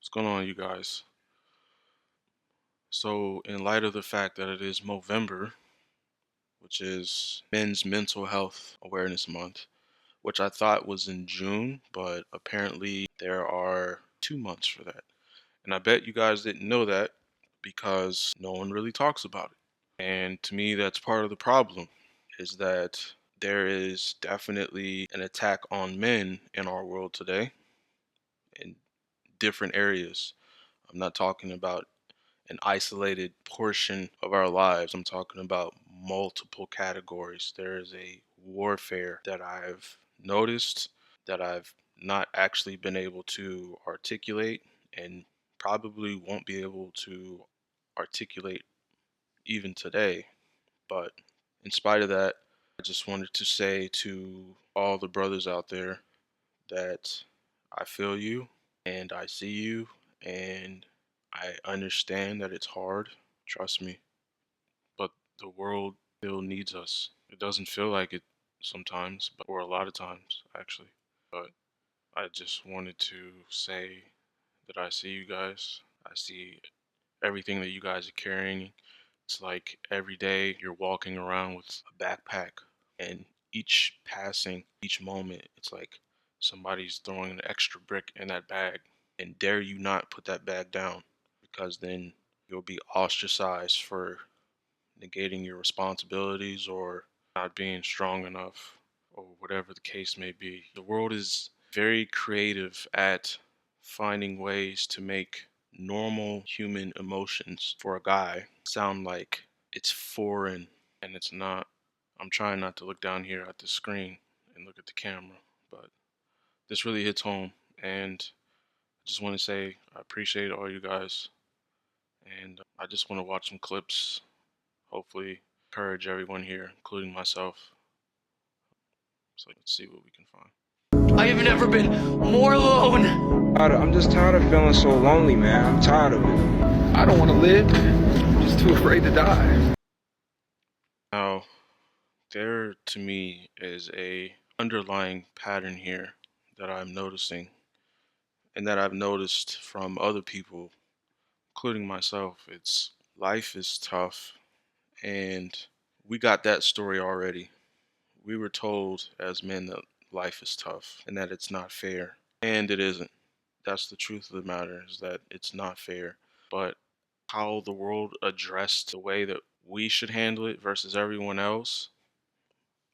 What's going on, you guys? So, in light of the fact that it is Movember, which is Men's Mental Health Awareness Month, which I thought was in June, but apparently there are 2 months for that. And I bet you guys didn't know that because no one really talks about it. And to me, that's part of the problem is that there is definitely an attack on men in our world today in different areas. I'm not talking about an isolated portion of our lives. I'm talking about multiple categories. There is a warfare that I've noticed that I've not actually been able to articulate and probably won't be able to articulate even today. But in spite of that, I just wanted to say to all the brothers out there that I feel you and I see you and I understand that it's hard. Trust me. But the world still needs us. It doesn't feel like it sometimes, but or a lot of times actually. But I just wanted to say that I see you guys. I see everything that you guys are carrying. It's like every day you're walking around with a backpack, and each passing, each moment, it's like somebody's throwing an extra brick in that bag. And dare you not put that bag down, because then you'll be ostracized for negating your responsibilities or not being strong enough or whatever the case may be. The world is very creative at finding ways to make normal human emotions for a guy sound like it's foreign, and it's not. I'm trying not to look down here at the screen and look at the camera, but this really hits home. And I just want to say I appreciate all you guys, and I just want to watch some clips, hopefully encourage everyone here, including myself. So let's see what we can find. I have never been more alone. I'm just tired of feeling so lonely, man. I'm tired of it. I don't want to live. I'm just too afraid to die. Now, there to me is a underlying pattern here that I'm noticing and that I've noticed from other people, including myself. It's life is tough, and we got that story already. We were told as men that life is tough and that it's not fair, and it isn't. That's the truth of the matter, is that it's not fair. But how the world addressed the way that we should handle it versus everyone else,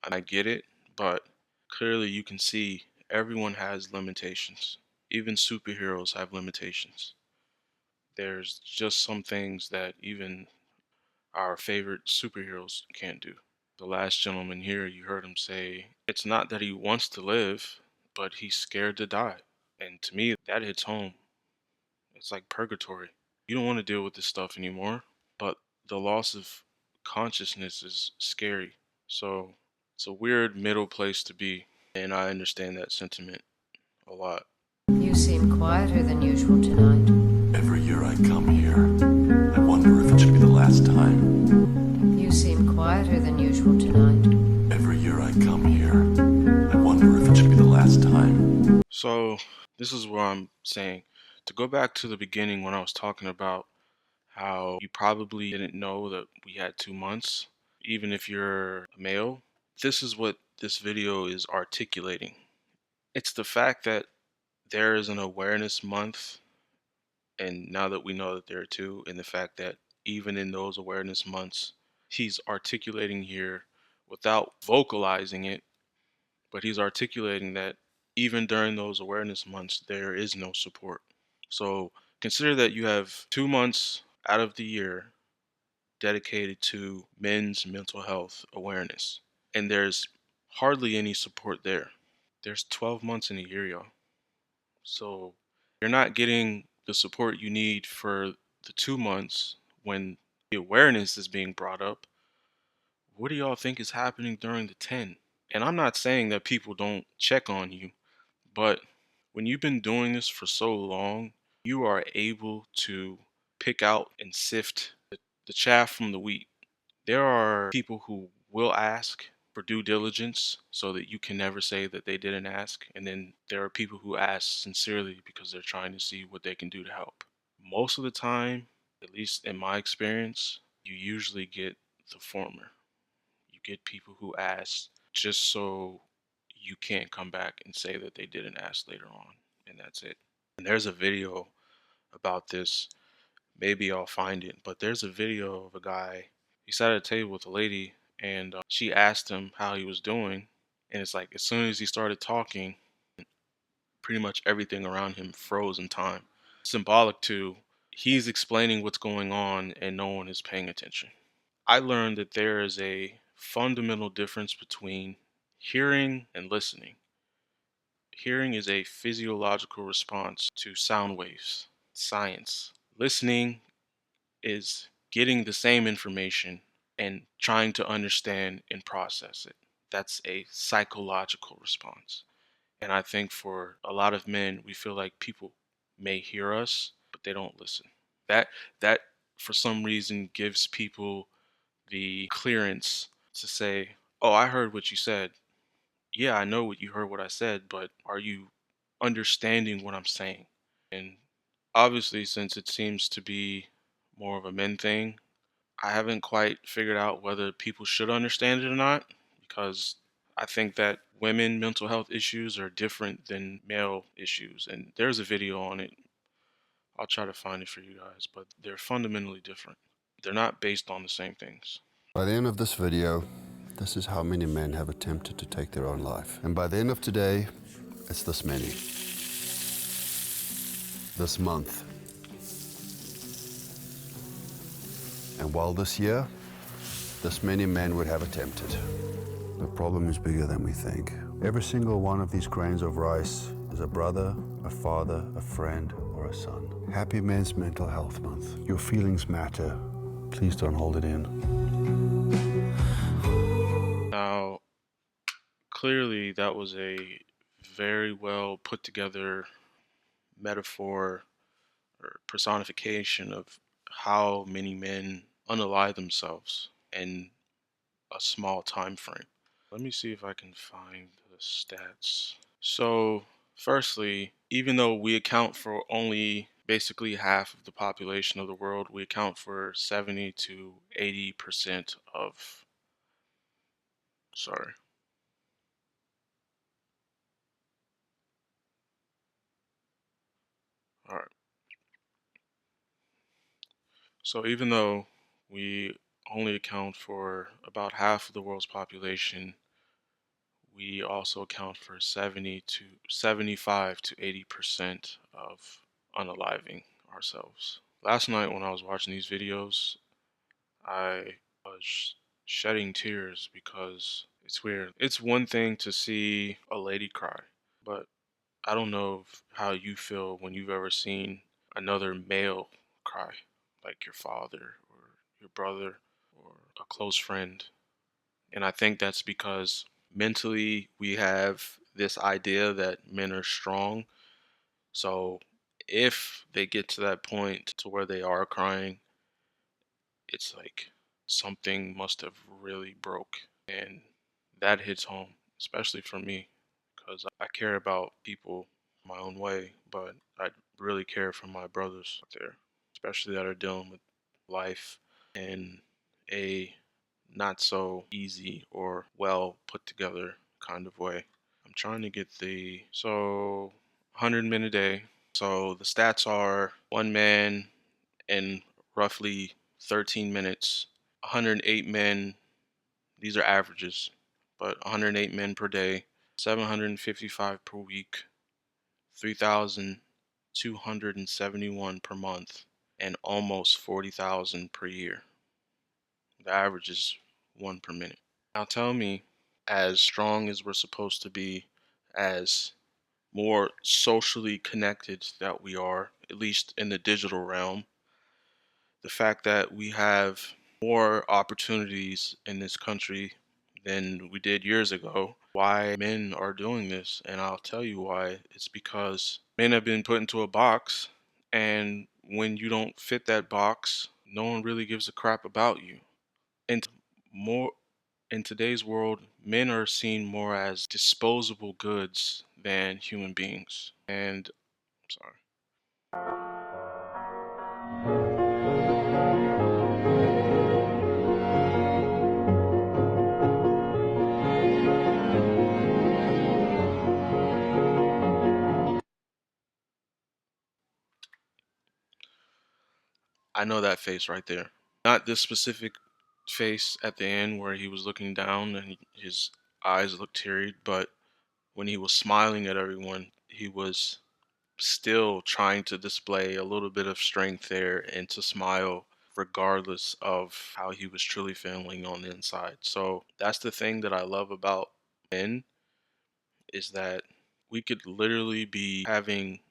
I get it, but clearly you can see everyone has limitations. Even superheroes have limitations. There's just some things that even our favorite superheroes can't do. The last gentleman here, you heard him say, it's not that he wants to live, but he's scared to die. And to me, that hits home. It's like purgatory. You don't want to deal with this stuff anymore, but the loss of consciousness is scary. So it's a weird middle place to be, and I understand that sentiment a lot. You seem quieter than usual tonight. Every year I come here, I wonder if it should be the last time. You seem quieter than usual tonight. Every year I come here, I wonder if it should be the last time. So this is what I'm saying. To go back to the beginning when I was talking about how you probably didn't know that we had 2 months, even if you're a male, this is what this video is articulating. It's the fact that there is an awareness month, and now that we know that there are two, and the fact that even in those awareness months, he's articulating here without vocalizing it, but he's articulating that even during those awareness months, there is no support. So consider that you have 2 months out of the year dedicated to men's mental health awareness, and there's hardly any support there. There's 12 months in a year, y'all. So you're not getting the support you need for the 2 months when the awareness is being brought up. What do y'all think is happening during the 10? And I'm not saying that people don't check on you, but when you've been doing this for so long, you are able to pick out and sift the chaff from the wheat. There are people who will ask, for due diligence so that you can never say that they didn't ask. And then there are people who ask sincerely because they're trying to see what they can do to help. Most of the time, at least in my experience, you usually get the former. You get people who ask just so you can't come back and say that they didn't ask later on. And that's it. And there's a video about this. Maybe I'll find it. But there's a video of a guy. He sat at a table with a lady and she asked him how he was doing. And it's like as soon as he started talking, pretty much everything around him froze in time. Symbolic to he's explaining what's going on and no one is paying attention. I learned that there is a fundamental difference between hearing and listening. Hearing is a physiological response to sound waves, science. Listening is getting the same information and trying to understand and process it. That's a psychological response. And I think for a lot of men, we feel like people may hear us, but they don't listen. That for some reason gives people the clearance to say, "Oh, I heard what you said. Yeah, I know what you heard what I said, but are you understanding what I'm saying?" And obviously, since it seems to be more of a men thing, I haven't quite figured out whether people should understand it or not because I think that women mental health issues are different than male issues. And there's a video on it. I'll try to find it for you guys, but they're fundamentally different. They're not based on the same things. By the end of this video, this is how many men have attempted to take their own life. And by the end of today, it's this many. This month. And while this year, this many men would have attempted. The problem is bigger than we think. Every single one of these grains of rice is a brother, a father, a friend, or a son. Happy Men's Mental Health Month. Your feelings matter. Please don't hold it in. Now, clearly, that was a very well put together metaphor or personification of how many men unalive themselves in a small time frame. Let me see if I can find the stats. So, firstly, even though we account for only basically half of the population of the world, we account for 70 to 80% of. Sorry. All right. So, even though we only account for about half of the world's population, we also account for 70 to 75 to 80% of unaliving ourselves. Last night when I was watching these videos, I was shedding tears because it's weird. It's one thing to see a lady cry, but I don't know how you feel when you've ever seen another male cry, like your father or your brother or a close friend. And I think that's because mentally we have this idea that men are strong. So if they get to that point to where they are crying, it's like something must have really broke. And that hits home, especially for me, because I care about people my own way, but I really care for my brothers out there, especially that are dealing with life in a not so easy or well put together kind of way. I'm trying to get the 100 men a day. So the stats are one man in roughly 13 minutes, 108 men, these are averages, but 108 men per day, 755 per week, 3,271 per month, and almost 40,000 per year. The average is one per minute. Now tell me, as strong as we're supposed to be, as more socially connected that we are, at least in the digital realm, the fact that we have more opportunities in this country than we did years ago, why men are doing this. And I'll tell you why. It's because men have been put into a box, and when you don't fit that box, no one really gives a crap about you. And more In today's world, men are seen more as disposable goods than human beings. And I'm sorry. I know that face right there. Not this specific face at the end where he was looking down and his eyes looked teary, but when he was smiling at everyone, he was still trying to display a little bit of strength there and to smile regardless of how he was truly feeling on the inside. So that's the thing that I love about men is that we could literally be having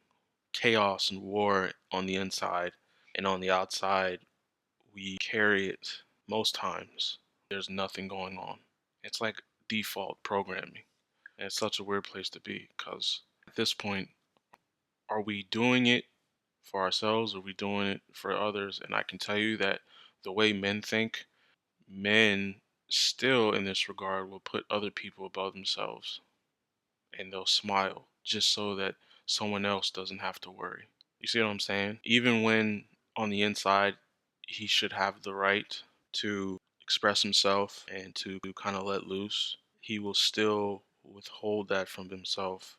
chaos and war on the inside, and on the outside we carry it most times. There's nothing going on. It's like default programming. And it's such a weird place to be because at this point, are we doing it for ourselves? Are we doing it for others? And I can tell you that the way men think, men still in this regard will put other people above themselves and they'll smile just so that someone else doesn't have to worry. You see what I'm saying? Even when on the inside, he should have the right to express himself and to kind of let loose, he will still withhold that from himself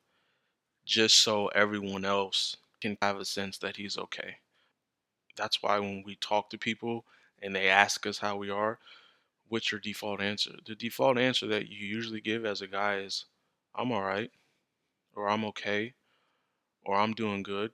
just so everyone else can have a sense that he's okay. That's why when we talk to people and they ask us how we are, what's your default answer? The default answer that you usually give as a guy is, I'm all right, or I'm okay, or I'm doing good.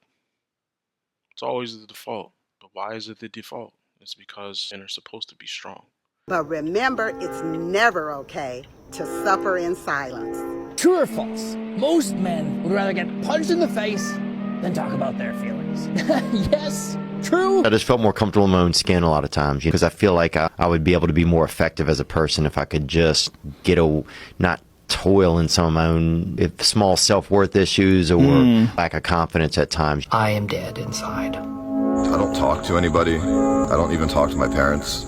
It's always the default. But why is it the default? It's because men are supposed to be strong. But remember, it's never okay to suffer in silence. True or false? Most men would rather get punched in the face than talk about their feelings. Yes, true. I just felt more comfortable in my own skin a lot of times because I feel like I would be able to be more effective as a person if I could just not toil in some of my own small self-worth issues or lack of confidence at times. I am dead inside. I don't talk to anybody. I don't even talk to my parents.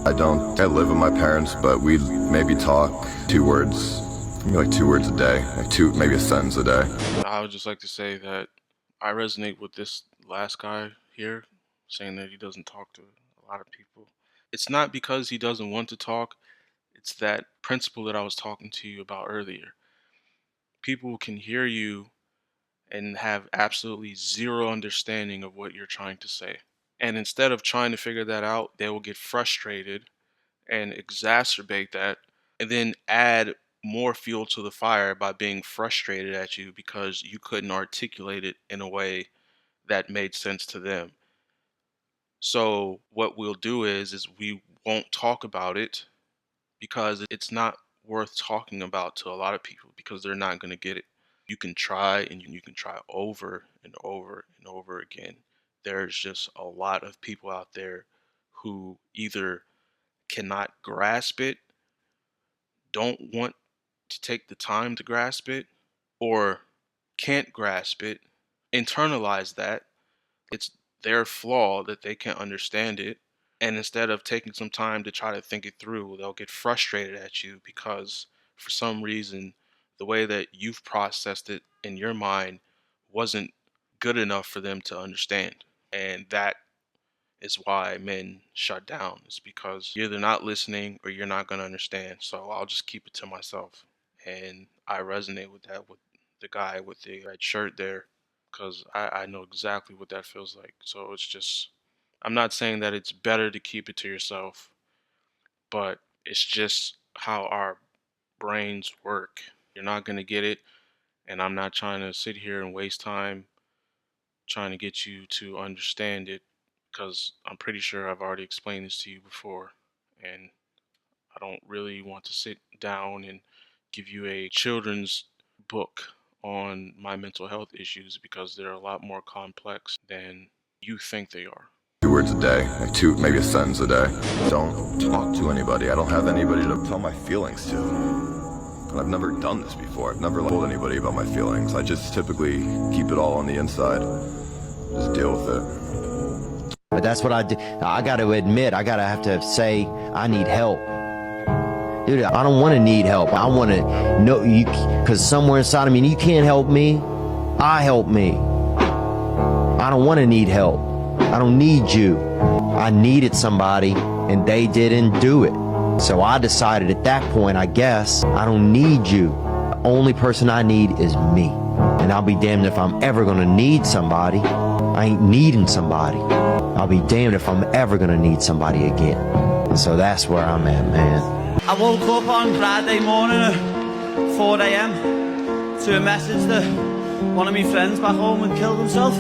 I live with my parents, but we maybe talk 2 words, maybe like 2 words a day, maybe a sentence a day. I would just like to say that I resonate with this last guy here, saying that he doesn't talk to a lot of people. It's not because he doesn't want to talk, it's that principle that I was talking to you about earlier. People can hear you and have absolutely zero understanding of what you're trying to say. And instead of trying to figure that out, they will get frustrated and exacerbate that and then add more fuel to the fire by being frustrated at you because you couldn't articulate it in a way that made sense to them. So what we'll do is we won't talk about it because it's not worth talking about to a lot of people because they're not going to get it. You can try and you can try over and over and over again. There's just a lot of people out there who either cannot grasp it, don't want to take the time to grasp it, or can't grasp it, internalize that. It's their flaw that they can't understand it. And instead of taking some time to try to think it through, they'll get frustrated at you because for some reason, the way that you've processed it in your mind wasn't good enough for them to understand. And that is why men shut down. It's because you're either not listening or you're not going to understand. So I'll just keep it to myself. And I resonate with that with the guy with the red shirt there because I know exactly what that feels like. So it's just, I'm not saying that it's better to keep it to yourself, but it's just how our brains work. You're not going to get it. And I'm not trying to sit here and waste time trying to get you to understand it because I'm pretty sure I've already explained this to you before. And I don't really want to sit down and give you a children's book on my mental health issues because they're a lot more complex than you think they are. 2 words a day, maybe a sentence a day. Don't talk to anybody. I don't have anybody to tell my feelings to. And I've never done this before. I've never told anybody about my feelings. I just typically keep it all on the inside. Just deal with it. But that's what I do. I got to admit, I got to have to say I need help. Dude, I don't want to need help. I want to know you, because somewhere inside of me, you can't help me. I help me. I don't want to need help. I don't need you. I needed somebody and they didn't do it. So I decided at that point, I guess, I don't need you. The only person I need is me. And I'll be damned if I'm ever gonna need somebody. I ain't needing somebody. I'll be damned if I'm ever gonna need somebody again. And so that's where I'm at, man. I woke up on Friday morning at 4 a.m. to a message that one of my friends back home had killed himself.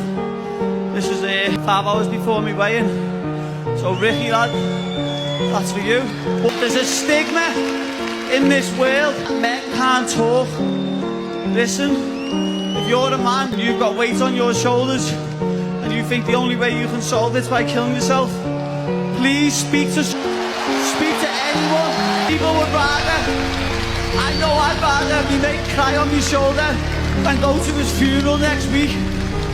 This was 5 hours before me weigh-in. So Ricky, lad, that's for you. But there's a stigma in this world. Men can't talk. Listen. If you're a man, you've got weight on your shoulders, and you think the only way you can solve it is by killing yourself, please speak to anyone. People would rather, I know I'd rather me mate cry on my shoulder than go to his funeral next week.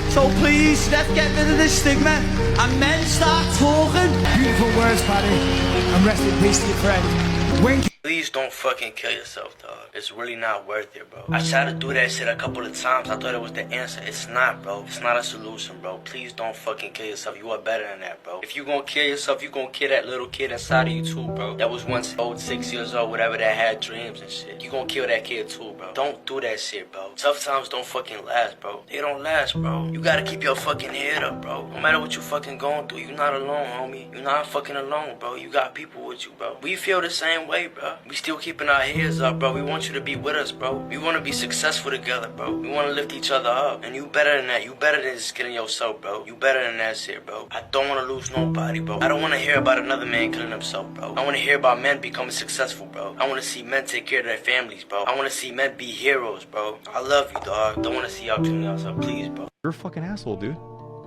So please, let's get rid of this stigma, and men start talking. Beautiful words, Paddy. And rest in peace to your friend. Wink. Please don't fucking kill yourself, dog. It's really not worth it, bro. I tried to do that shit a couple of times. I thought it was the answer. It's not, bro. It's not a solution, bro. Please don't fucking kill yourself. You are better than that, bro. If you gonna kill yourself, you gonna kill that little kid inside of you too, bro. That was once old, 6 years old, whatever, that had dreams and shit. You gonna kill that kid too, bro. Don't do that shit, bro. Tough times don't fucking last, bro. They don't last, bro. You gotta keep your fucking head up, bro. No matter what you fucking going through, you're not alone, homie. You're not fucking alone, bro. You got people with you, bro. We feel the same way, bro. We still keeping our heads up, bro. We want you to be with us, bro. We want to be successful together, bro. We want to lift each other up. And you better than that. You better than just killing yourself, bro. You better than that shit, bro. I don't want to lose nobody, bro. I don't want to hear about another man killing himself, bro. I want to hear about men becoming successful, bro. I want to see men take care of their families, bro. I want to see men be heroes, bro. I love you, dog. I don't want to see y'all killing yourself, please, bro. You're a fucking asshole, dude.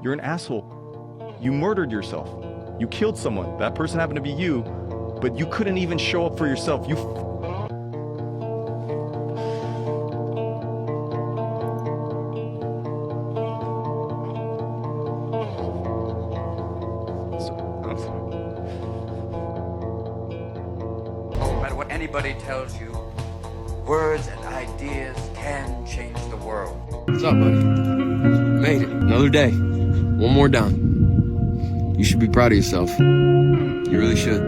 You're an asshole. You murdered yourself. You killed someone. That person happened to be you, but you couldn't even show up for yourself. You No matter what anybody tells you, words and ideas can change the world. What's up, buddy? Made it. Another day. One more down. You should be proud of yourself. You really should.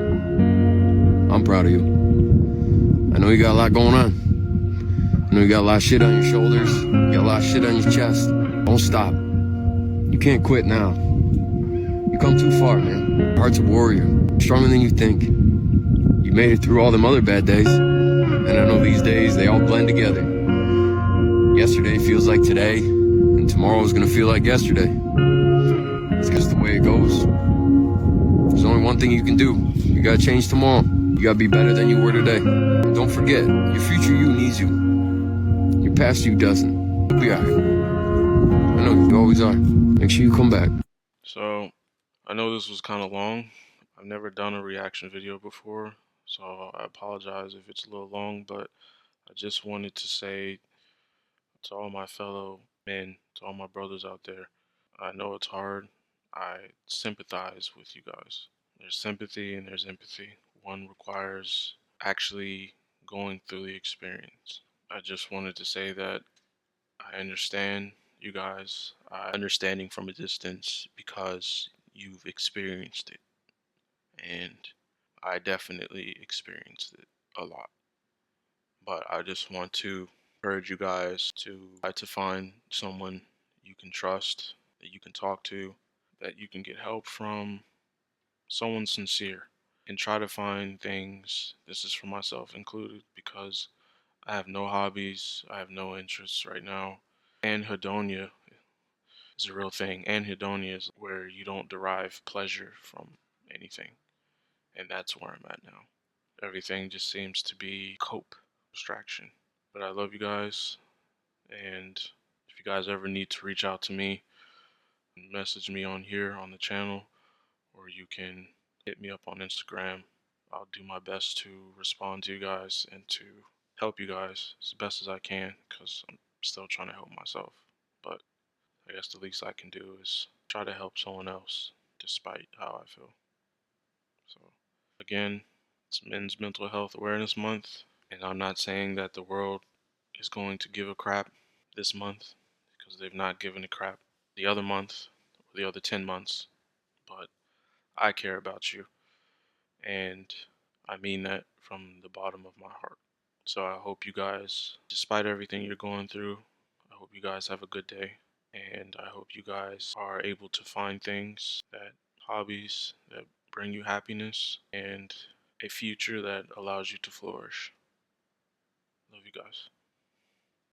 I'm proud of you. I know you got a lot going on. I know you got a lot of shit on your shoulders. You got a lot of shit on your chest. Don't stop. You can't quit now. You come too far, man. Your heart's a warrior. Stronger than you think. You made it through all them other bad days. And I know these days, they all blend together. Yesterday feels like today, and tomorrow is gonna feel like yesterday. It's just the way it goes. There's only one thing you can do. You gotta change tomorrow. You gotta be better than you were today. And don't forget, your future you needs you. Your past you doesn't. You'll be alright. I know you always are. Make sure you come back. So, I know this was kind of long. I've never done a reaction video before, so I apologize if it's a little long, but I just wanted to say to all my fellow men, to all my brothers out there, I know it's hard. I sympathize with you guys. There's sympathy and there's empathy. One requires actually going through the experience. I just wanted to say that I understand you guys, understanding from a distance because you've experienced it. And I definitely experienced it a lot. But I just want to encourage you guys to try to find someone you can trust, that you can talk to, that you can get help from, someone sincere. And try to find things, this is for myself included, because I have no hobbies, I have no interests right now. Anhedonia is a real thing. Anhedonia is where you don't derive pleasure from anything. And that's where I'm at now. Everything just seems to be cope, distraction. But I love you guys, and if you guys ever need to reach out to me, message me on here on the channel, or you can hit me up on Instagram. I'll do my best to respond to you guys and to help you guys as best as I can, because I'm still trying to help myself. But I guess the least I can do is try to help someone else despite how I feel. So again, It's Men's Mental Health Awareness Month, and I'm not saying that the world is going to give a crap this month because they've not given a crap the other month or the other 10 months, but I care about you, and I mean that from the bottom of my heart. So I hope you guys, despite everything you're going through, I hope you guys have a good day. And I hope you guys are able to find things, hobbies that bring you happiness and a future that allows you to flourish. Love you guys.